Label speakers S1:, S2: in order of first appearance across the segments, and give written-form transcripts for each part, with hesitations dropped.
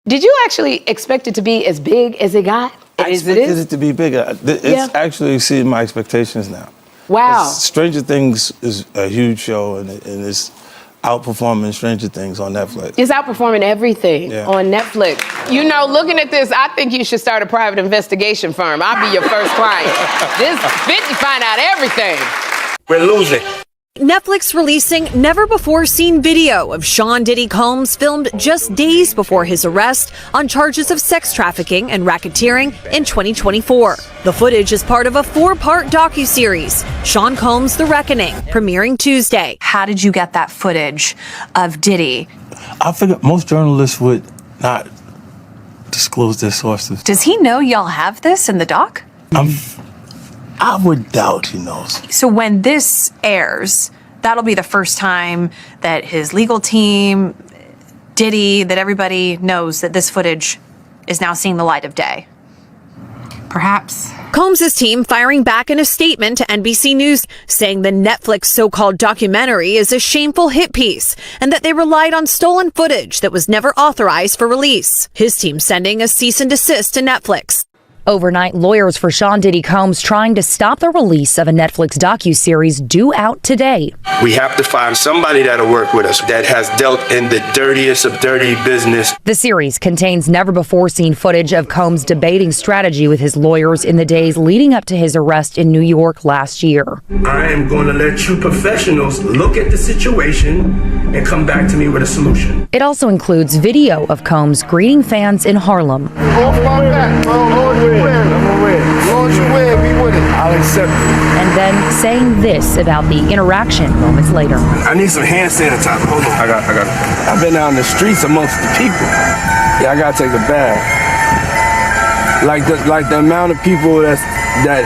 S1: Did you actually expect it to be as big as it got?
S2: I expected it to be bigger. It's actually exceeding my expectations now.
S1: Wow.
S2: Stranger Things is a huge show, and it's outperforming Stranger Things on Netflix.
S1: It's outperforming everything on Netflix. You know, looking at this, I think you should start a private investigation firm. I'll be your first client. This 50 find out everything.
S3: We're losing.
S4: Netflix releasing never-before-seen video of Sean Diddy Combs filmed just days before his arrest on charges of sex trafficking and racketeering in 2024. The footage is part of a 4-part docuseries, Sean Combs: The Reckoning, premiering Tuesday.
S5: How did you get that footage of Diddy?
S2: I figured most journalists would not disclose their sources.
S5: Does he know y'all have this in the doc?
S2: I would doubt he knows.
S5: So when this airs, that'll be the first time that his legal team, Diddy, that everybody knows that this footage is now seeing the light of day. Perhaps.
S4: Combs' team firing back in a statement to NBC News, saying the Netflix so-called documentary is a shameful hit piece and that they relied on stolen footage that was never authorized for release. His team sending a cease and desist to Netflix.
S6: Overnight, lawyers for Sean Diddy Combs trying to stop the release of a Netflix docuseries due out today.
S3: We have to find somebody that'll work with us that has dealt in the dirtiest of dirty business.
S6: The series contains never-before-seen footage of Combs debating strategy with his lawyers in the days leading up to his arrest in New York last year.
S3: I am going to let you professionals look at the situation and come back to me with a solution.
S6: It also includes video of Combs greeting fans in Harlem.
S3: I'll accept it.
S6: And then saying this about the interaction moments later.
S3: I need some hand sanitizer. Hold on. I got it. I've been out in the streets amongst the people. Yeah, I gotta take a bath. Like the amount of people that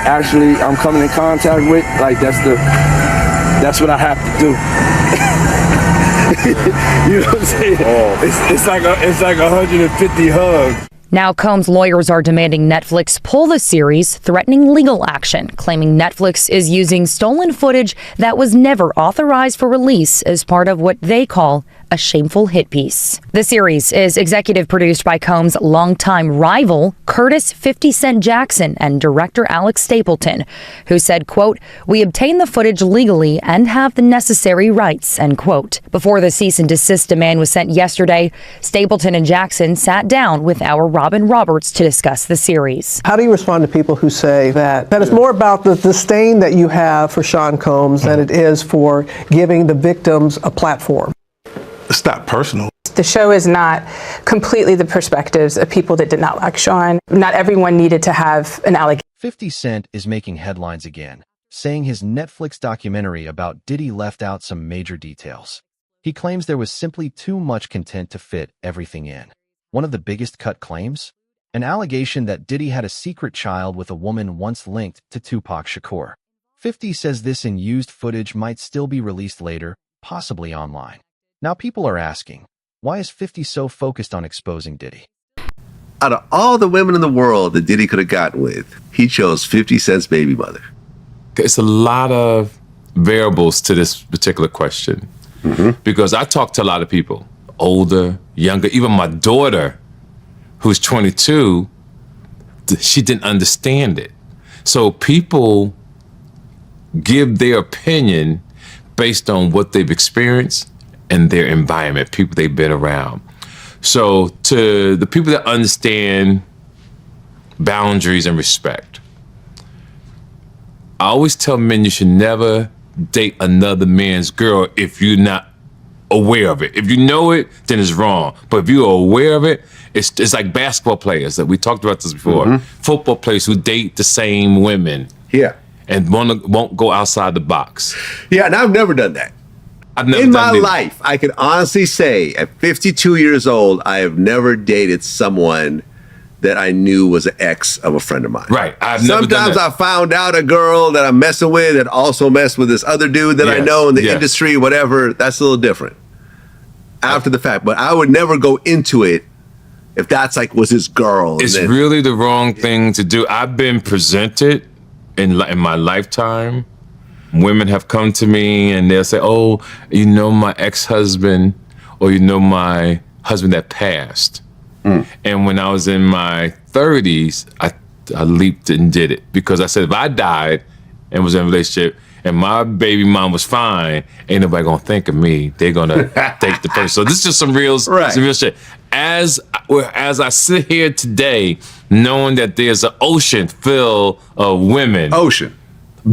S3: actually I'm coming in contact with, like that's what I have to do. You know what I'm saying? It's like 150 hugs.
S6: Now Combs' lawyers are demanding Netflix pull the series, threatening legal action, claiming Netflix is using stolen footage that was never authorized for release as part of what they call a shameful hit piece. The series is executive produced by Combs' longtime rival, Curtis 50 Cent Jackson, and director Alex Stapleton, who said, quote, "We obtained the footage legally and have the necessary rights," end quote. Before the cease and desist demand was sent yesterday, Stapleton and Jackson sat down with our Robin Roberts to discuss the series.
S7: How do you respond to people who say that it's more about the disdain that you have for Sean Combs than it is for giving the victims a platform?
S2: It's not personal.
S8: The show is not completely the perspectives of people that did not like Sean. Not everyone needed to have an allegation.
S9: 50 Cent is making headlines again, saying his Netflix documentary about Diddy left out some major details. He claims there was simply too much content to fit everything in. One of the biggest cut claims? An allegation that Diddy had a secret child with a woman once linked to Tupac Shakur. 50 says this in used footage might still be released later, possibly online. Now people are asking, why is 50 so focused on exposing Diddy?
S10: Out of all the women in the world that Diddy could have gotten with, he chose 50 Cent's baby mother.
S11: It's a lot of variables to this particular question. Because I talk to a lot of people, older, younger, even my daughter, who's 22, she didn't understand it. So people give their opinion based on what they've experienced and their environment, people they've been around. So to the people that understand boundaries and respect, I always tell men you should never date another man's girl if you're not aware of it. If you know it, then it's wrong. But if you're aware of it, it's like basketball players that we talked about this before. Football players who date the same women.
S10: Yeah.
S11: And won't go outside the box.
S10: Yeah, and I've never done that.
S11: I've never
S10: in
S11: done
S10: my
S11: it.
S10: life, I can honestly say at 52 years old, I have never dated someone that I knew was an ex of a friend of mine.
S11: Right. I've never done
S10: Sometimes
S11: that.
S10: I found out a girl that I'm messing with that also messed with this other dude that I know in the industry, whatever. That's a little different after the fact. But I would never go into it if that's like was his girl.
S11: It's really the wrong thing to do. I've been presented in my lifetime. Women have come to me and they'll say, "Oh, you know my ex-husband, or you know my husband that passed." And when I was in my 30s, I leaped and did it because I said if I died and was in a relationship and my baby mom was fine, ain't nobody gonna think of me. They're gonna take the person. So this is just some real shit. As I sit here today, knowing that there's an ocean full of women.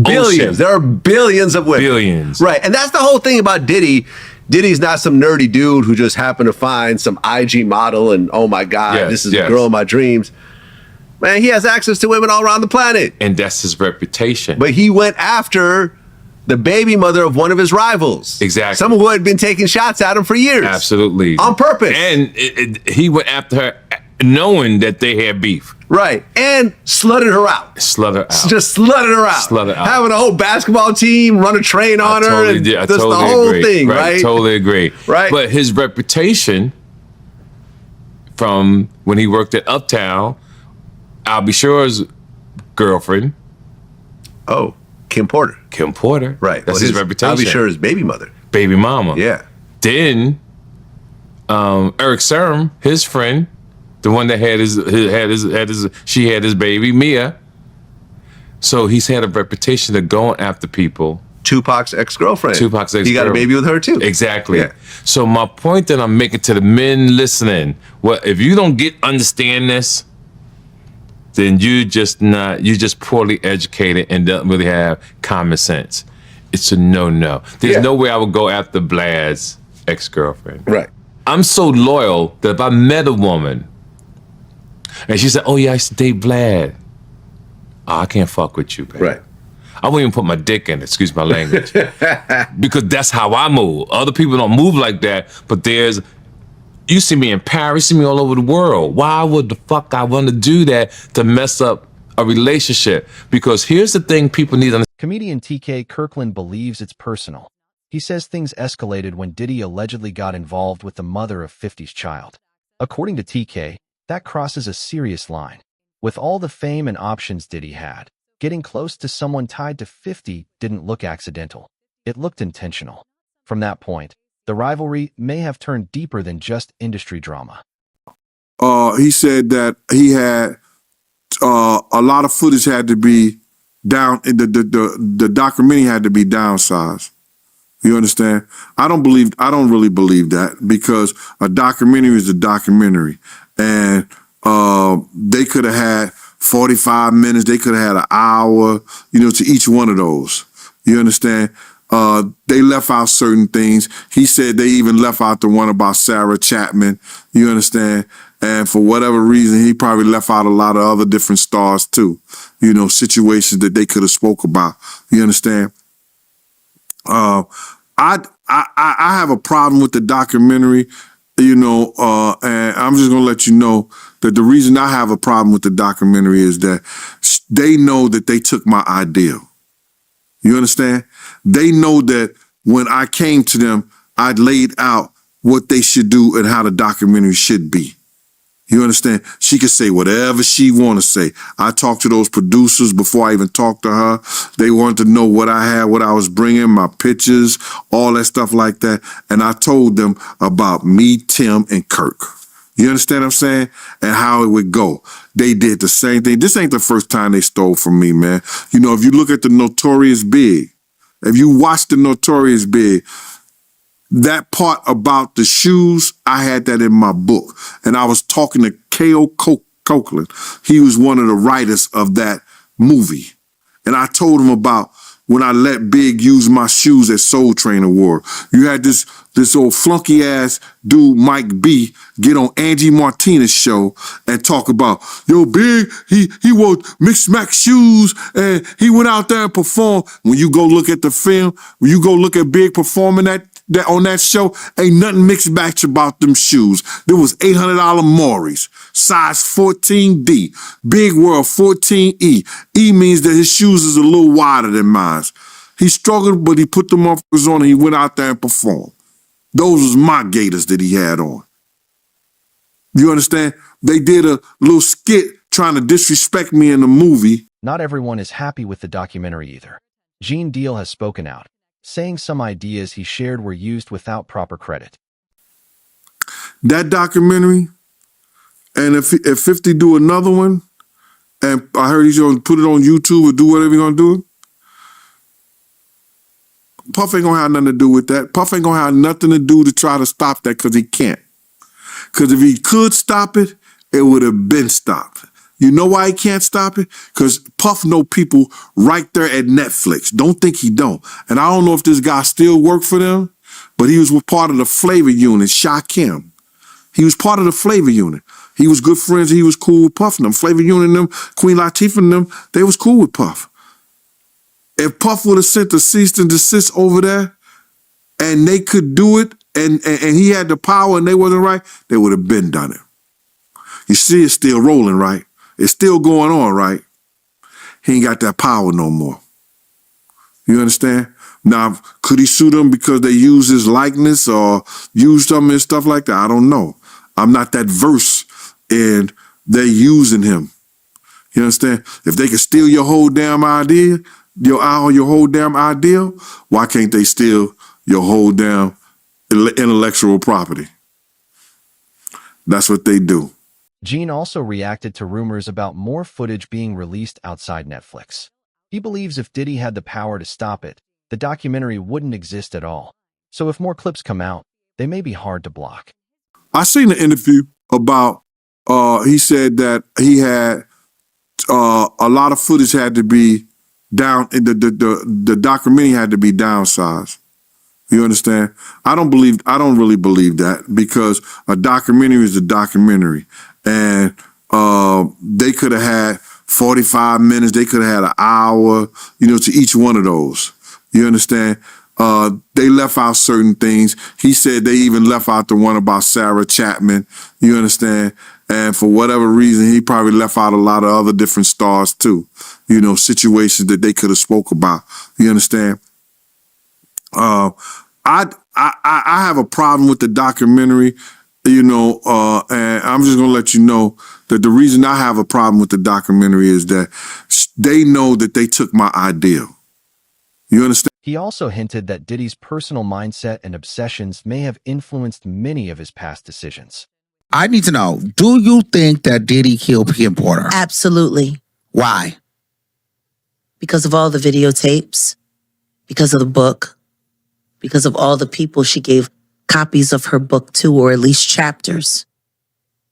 S10: Billions. There are billions of women.
S11: Billions.
S10: Right. And that's the whole thing about Diddy. Diddy's not some nerdy dude who just happened to find some IG model and, oh my God, this is the girl of my dreams. Man, he has access to women all around the planet.
S11: And that's his reputation.
S10: But he went after the baby mother of one of his rivals.
S11: Exactly.
S10: Someone who had been taking shots at him for years.
S11: Absolutely.
S10: On purpose.
S11: And he went after her knowing that they had beef.
S10: Right. And slutted her out.
S11: Just
S10: slutted her out. Having a whole basketball team run a train on her.
S11: Totally
S10: and
S11: did. I
S10: just
S11: totally
S10: the whole
S11: agree.
S10: thing, right?
S11: Totally agree.
S10: Right.
S11: But his reputation from when he worked at Uptown, I'll be sure's girlfriend.
S10: Oh, Kim Porter.
S11: Kim Porter.
S10: Right.
S11: That's his reputation.
S10: I'll be sure his baby mother.
S11: Baby mama.
S10: Yeah.
S11: Then Eric Serum, his friend, the one that had his baby, Mia. So he's had a reputation of going after people.
S10: Tupac's ex-girlfriend.
S11: He got
S10: a baby with her too.
S11: Exactly.
S10: Yeah.
S11: So my point that I'm making to the men listening, well, if you don't understand this, then you're just poorly educated and don't really have common sense. It's a no-no. There's no way I would go after Vlad's ex-girlfriend.
S10: Right.
S11: I'm so loyal that if I met a woman and she said, oh yeah, I used to date Vlad. Oh, I can't fuck with you, baby.
S10: Right.
S11: I won't even put my dick in it, excuse my language. Because that's how I move. Other people don't move like that, but you see me in Paris, you see me all over the world. Why would the fuck I want to do that to mess up a relationship? Because here's the thing people need to understand.
S12: Comedian TK Kirkland believes it's personal. He says things escalated when Diddy allegedly got involved with the mother of 50's child. According to TK, that crosses a serious line. With all the fame and options Diddy had, getting close to someone tied to 50 didn't look accidental. It looked intentional. From that point, the rivalry may have turned deeper than just industry drama.
S13: He said that he had a lot of footage had to be down. The documentary had to be downsized. You understand? I don't really believe that, because a documentary is a documentary, and they could have had 45 minutes. They could have had an hour, to each one of those. You understand? They left out certain things. He said they even left out the one about Sarah Chapman. You understand? And for whatever reason, he probably left out a lot of other different stars too. Situations that they could have spoke about. You understand? I have a problem with the documentary, and I'm just gonna let you know that the reason I have a problem with the documentary is that they know that they took my idea. You understand? They know that when I came to them, I laid out what they should do and how the documentary should be. You understand? She could say whatever she want to say. I talked to those producers before I even talked to her. They wanted to know what I had, what I was bringing, my pictures, all that stuff like that. And I told them about me, Tim, and Kirk. You understand what I'm saying? And how it would go. They did the same thing. This ain't the first time they stole from me, man. If you look at the Notorious Big, if you watch the Notorious Big, that part about the shoes, I had that in my book. And I was talking to K.O. Copeland. He was one of the writers of that movie. And I told him about when I let Big use my shoes at Soul Train Award. You had this old flunky ass dude, Mike B, get on Angie Martinez's show and talk about, yo, Big, he wore mixed max shoes and he went out there and performed. When you go look at the film, when you go look at Big performing on that show, ain't nothing mixed match about them shoes. There was $800 Maury's, size 14D, Big World 14E. E means that his shoes is a little wider than mine. He struggled, but he put them on and he went out there and performed. Those was my Gators that he had on. You understand? They did a little skit trying to disrespect me in the movie.
S12: Not everyone is happy with the documentary either. Gene Deal has spoken out, saying some ideas he shared were used without proper credit.
S13: That documentary, And if 50 do another one, and I heard he's gonna put it on YouTube or do whatever he's gonna do, Puff ain't gonna have nothing to do with that. Puff ain't gonna have nothing to do to try to stop that because he can't. Because if he could stop it, it would have been stopped. You know why he can't stop it? Because Puff know people right there at Netflix. Don't think he don't. And I don't know if this guy still work for them, but he was part of the flavor unit, Shakim. He was part of the flavor unit. He was good friends. He was cool with Puff and them. Flavor unit and them, Queen Latifah and them, they was cool with Puff. If Puff would have sent a cease and desist over there and they could do it and he had the power and they wasn't right, they would have been done it. You see it's still rolling, right? It's still going on, right? He ain't got that power no more. You understand? Now, could he sue them because they use his likeness or use them and stuff like that? I don't know. I'm not that versed in they using him. You understand? If they can steal your whole damn idea, your whole damn ideal, why can't they steal your whole damn intellectual property? That's what they do.
S12: Gene also reacted to rumors about more footage being released outside Netflix. He believes if Diddy had the power to stop it, the documentary wouldn't exist at all. So if more clips come out, they may be hard to block.
S13: I seen an interview about, he said that he had a lot of footage had to be down, the documentary had to be downsized. You understand? I don't really believe that because a documentary is a documentary. And they could have had 45 minutes, they could have had an hour, to each one of those. You understand? They left out certain things. He said they even left out the one about Sarah Chapman. You understand? And for whatever reason, he probably left out a lot of other different stars too. Situations that they could have spoke about. You understand? I have a problem with the documentary, and I'm just gonna let you know that the reason I have a problem with the documentary is that they know that they took my ideal. You understand?
S12: He also hinted that Diddy's personal mindset and obsessions may have influenced many of his past decisions.
S14: I need to know, do you think that Diddy killed Kim Porter?
S15: Absolutely.
S14: Why?
S15: Because of all the videotapes, because of the book, because of all the people she gave copies of her book to, or at least chapters,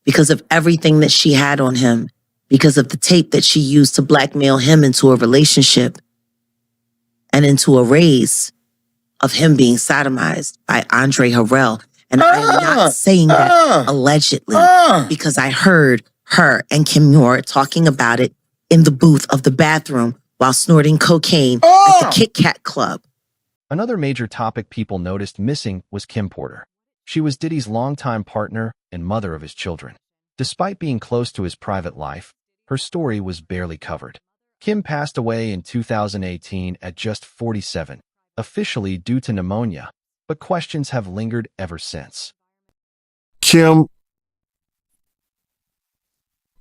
S15: because of everything that she had on him, because of the tape that she used to blackmail him into a relationship and into a raise of him being sodomized by Andre Harrell. And I am not saying that allegedly because I heard her and Kim Muir talking about it in the booth of the bathroom while snorting cocaine at the Kit Kat Club.
S12: Another major topic people noticed missing was Kim Porter. She was Diddy's longtime partner and mother of his children. Despite being close to his private life, her story was barely covered. Kim passed away in 2018 at just 47, officially due to pneumonia, but questions have lingered ever since.
S13: Kim,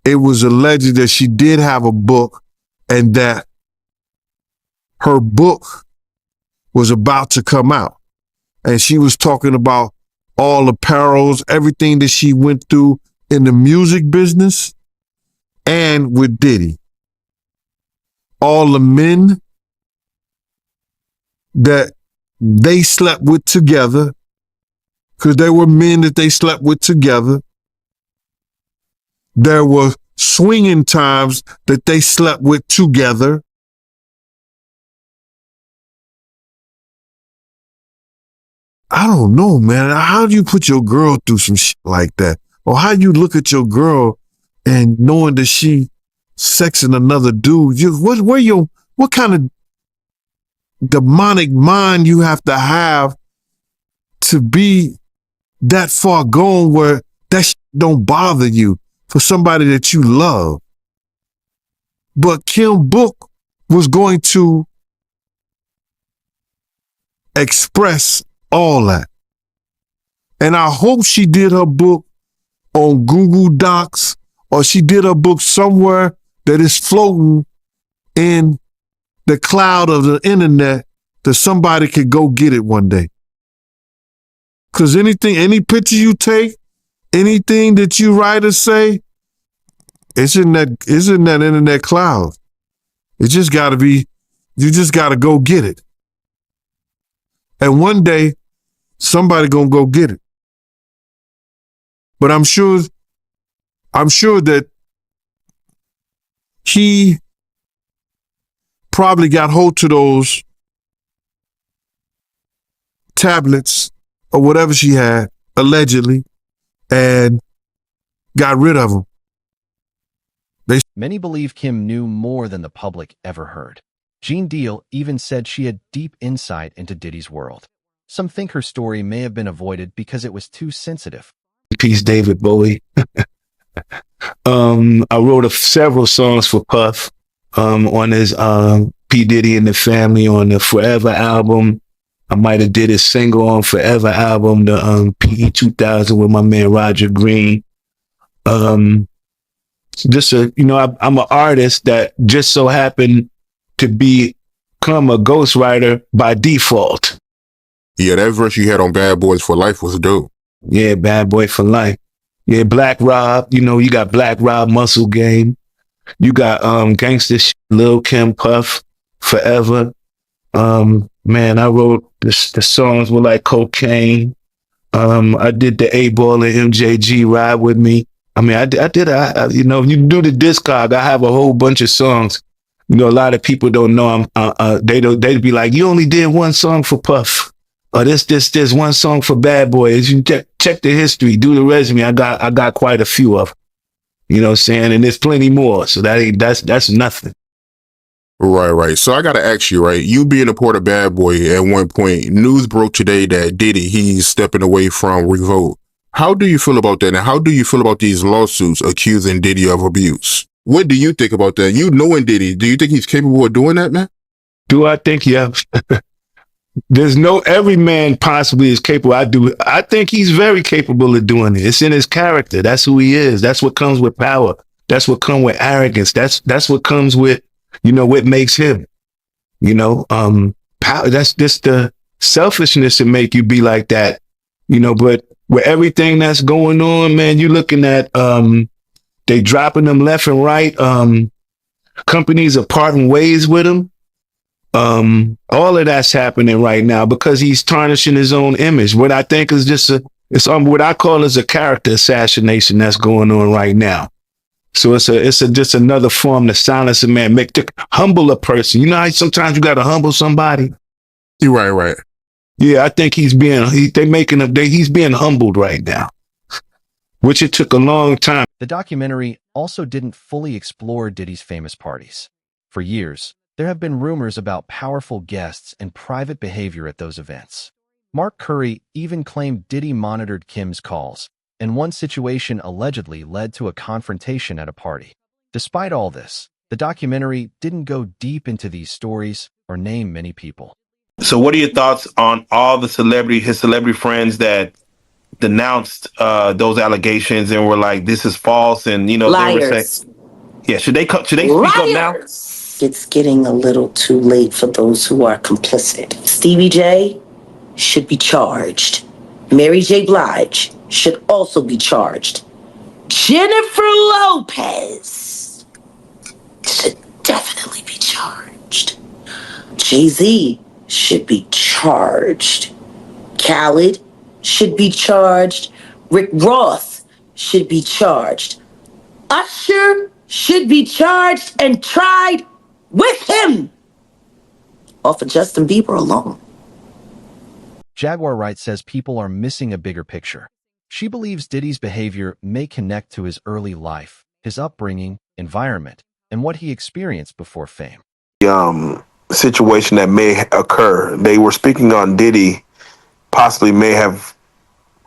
S13: it was alleged that she did have a book and that her book was about to come out. And she was talking about all the perils, everything that she went through in the music business and with Diddy. All the men that they slept with together, because there were men that they slept with together. There were swinging times that they slept with together. I don't know, man. How do you put your girl through some shit like that? Or how you look at your girl and knowing that she sexing another dude? What kind of demonic mind you have to be that far gone where that shit don't bother you for somebody that you love? But Kim Book was going to express all that. And I hope she did her book on Google Docs or she did her book somewhere that is floating in the cloud of the internet that somebody could go get it one day. Because any picture you take, anything that you write or say, It's in that internet cloud. It just gotta be, you just gotta go get it. And one day, somebody gonna go get it. But I'm sure that he probably got hold to those tablets or whatever she had, allegedly, and got rid of them.
S12: Many believe Kim knew more than the public ever heard. Jean Deal even said she had deep insight into Diddy's world. Some think her story may have been avoided because it was too sensitive.
S16: Peace, David Bowie. I wrote several songs for Puff on his P. Diddy and the Family on the Forever album. I might have did a single on Forever album, the PE 2000 with my man Roger Green. I'm an artist that just so happened to become a ghostwriter by default.
S17: Yeah, that verse you had on Bad Boys for Life was dope.
S16: Yeah, Bad Boy for Life. Yeah, Black Rob, you got Black Rob, Muscle Game. You got Gangsta Lil Kim, Puff, Forever. Man, I wrote the songs with like Cocaine. I did the A-Ball and MJG Ride With Me. I mean, I did, you do the Discog, I have a whole bunch of songs. A lot of people don't know they'd be like, you only did one song for Puff. Or there's one song for Bad Boy. As you check the history, do the resume. I got quite a few of them. You know what I'm saying? And there's plenty more. So that's nothing.
S17: Right. So I got to ask you, right? You being a part of Bad Boy at one point, news broke today that Diddy, he's stepping away from Revolt. How do you feel about that? And how do you feel about these lawsuits accusing Diddy of abuse? What do you think about that? You knowing Diddy, do you think he's capable of doing that, man?
S16: Do I think, yeah. Every man possibly is capable. I think he's very capable of doing it. It's in his character. That's who he is. That's what comes with power. That's what comes with arrogance. That's what comes with, what makes him, power. That's just the selfishness to make you be like that, but with everything that's going on, man, you're looking at, they dropping them left and right. Companies are parting ways with him. All of that's happening right now because he's tarnishing his own image. What I think is just what I call is a character assassination that's going on right now. So it's just another form to silence a man, humble a person. You know how sometimes you got to humble somebody.
S17: You're right.
S16: Yeah, I think he's being humbled right now, which it took a long time.
S12: The documentary also didn't fully explore Diddy's famous parties. For years, there have been rumors about powerful guests and private behavior at those events. Mark Curry even claimed Diddy monitored Kim's calls, and one situation allegedly led to a confrontation at a party. Despite all this, the documentary didn't go deep into these stories or name many people.
S2: So what are your thoughts on all his celebrity friends that denounced those allegations and were like, this is false, and
S15: Liars.
S2: They were saying, yeah, should they speak up now?
S15: It's getting a little too late for those who are complicit. Stevie J should be charged. Mary J. Blige should also be charged. Jennifer Lopez should definitely be charged. Jay-Z should be charged. Khaled should be charged. Rick Ross should be charged. Usher should be charged and tried with him. Or for Justin Bieber alone.
S12: Jaguar Wright says people are missing a bigger picture. She believes Diddy's behavior may connect to his early life, his upbringing, environment, and what he experienced before fame.
S3: Situation that may occur. They were speaking on Diddy possibly may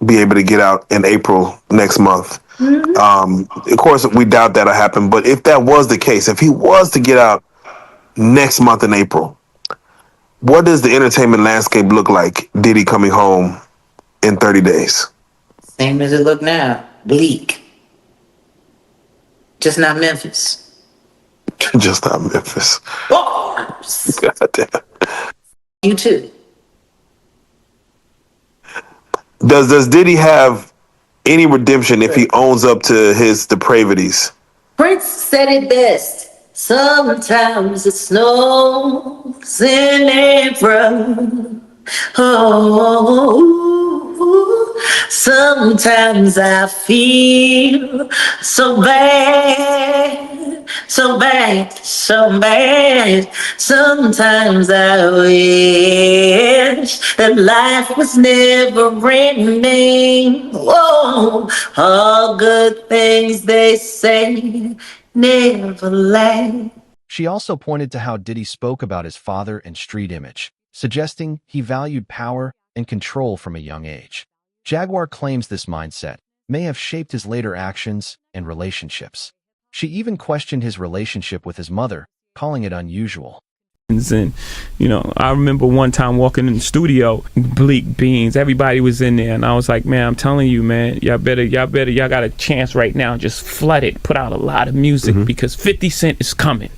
S3: be able to get out in April next month. Of course, we doubt that'll happen, but if that was the case, if he was to get out next month in April, what does the entertainment landscape look like, Diddy coming home in 30 days?
S15: Same as it look now. Bleak. Just not Memphis.
S3: Just not Memphis.
S15: Bars.
S3: God damn.
S15: You too.
S3: Does Diddy have any redemption if he owns up to his depravities
S15: Prince said it best. Sometimes it snows in April. Oh, sometimes I feel so bad, so bad, so bad. Sometimes I wish that life was never ending. Whoa, all good things they say never last.
S12: She also pointed to how Diddy spoke about his father and street image, suggesting he valued power and control from a young age. Jaguar claims this mindset may have shaped his later actions and relationships. She even questioned his relationship with his mother, calling it unusual.
S18: And I remember one time walking in the studio, Bleak Beans, everybody was in there, and I was like, man, I'm telling you, man, y'all got a chance right now, just flood it, put out a lot of music, because 50 Cent is coming.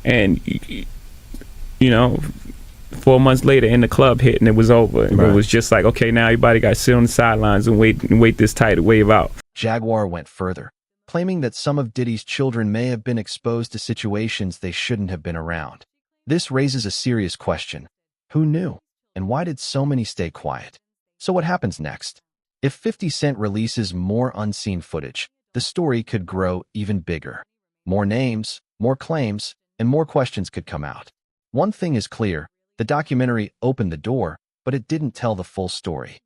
S18: And 4 months later, in the club hit, and it was over. And it was just like, okay, now everybody got to sit on the sidelines and wait this tidal wave out.
S12: Jaguar went further, claiming that some of Diddy's children may have been exposed to situations they shouldn't have been around. This raises a serious question. Who knew? And why did so many stay quiet? So what happens next? If 50 Cent releases more unseen footage, the story could grow even bigger. More names, more claims, and more questions could come out. One thing is clear, the documentary opened the door, but it didn't tell the full story.